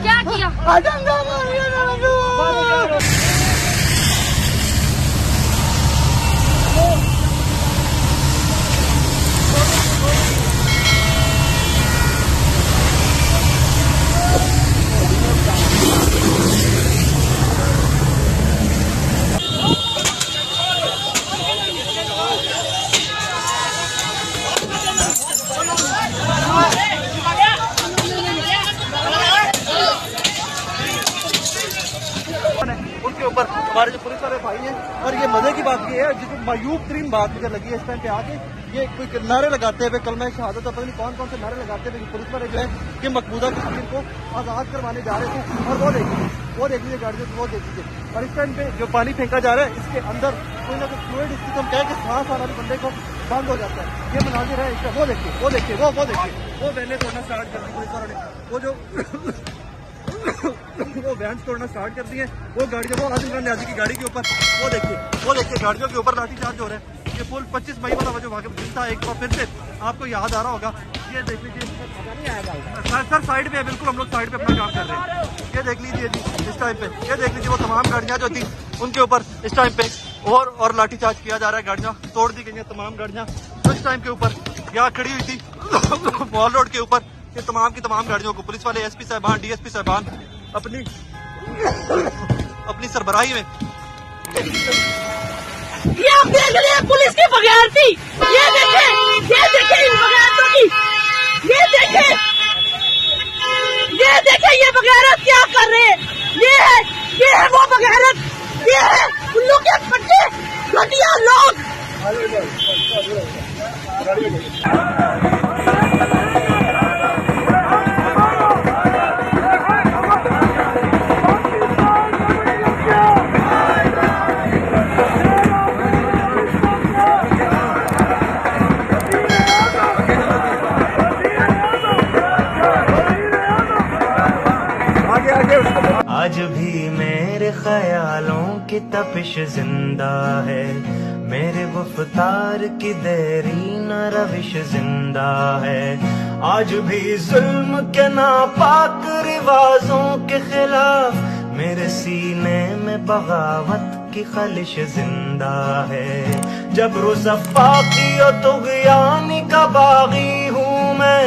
क्या किया? उनके ऊपर हमारे जो पुलिस वाले भाई हैं। और ये मजे की बात ये है, जिसको मायूब तरीन बात मुझे लगी है इस टाइम पे आके, ये कोई नारे लगाते हुए कलमा शहादत पता नहीं कौन कौन से नारे लगाते हुए पुलिस वाले जो है कि मकबूजा कश्मीर को आजाद करवाने जा रहे थे। और वो देख लीजिए गाड़ियों को, वो देख लीजिए। और इस टाइम पे जो पानी फेंका जा रहा है इसके अंदर कोई ना कोई फ्लूइड, इसकी हम कहें कि सांस आना भी बंदे को बंद हो जाता है। ये मनाजिर है इसका। वो देखिए वो वैने तोड़ना स्टार्ट कर दी पुलिस वालों ने। वो जो वो वैन तोड़ना स्टार्ट कर दिए। वो गाड़ियों, वो आदिल इमरान न्याजी की गाड़ी के ऊपर वो देखिए गाड़ियों के ऊपर लाठीचार्ज हो रहा है। ये पुल 25 मई वाला जो वाक़या था, एक बार फिर से आपको याद आ रहा होगा। ये देख लीजिए सर साइड पे है, बिल्कुल हम लोग साइड पे अपना काम कर रहे हैं। ये देख लीजिए जी इस टाइम पे, ये देख लीजिए वो तमाम गाड़ियाँ जो थी उनके ऊपर इस टाइम पे और लाठीचार्ज किया जा रहा है। गाड़ियाँ तोड़ दी गई हैं, तमाम गाड़ियाँ तो इस टाइम के ऊपर यहाँ खड़ी हुई थी मॉल रोड के ऊपर। ये तमाम की तमाम गाड़ियों को पुलिस वाले एसपी साहबान, डीएसपी साहबान अपनी सरबराही में। ये आप देख रहे हैं पुलिस की बगैरती। ये देखे इन बगैरतों की। ये देखे ये बगैरत क्या कर रहे हैं। ये है वो बगैरत। ये है उल्लू के पट्टे घटिया लोग। आज भी मेरे ख्यालों की तपिश जिंदा है, मेरे गुफ्तार की देरी न रविश जिंदा है। आज भी जुल्म के नापाक रिवाजों के खिलाफ मेरे सीने में बगावत की खलिश जिंदा है। जब रुसफ़ाकी और तुग़यानी का बागी हूँ मैं,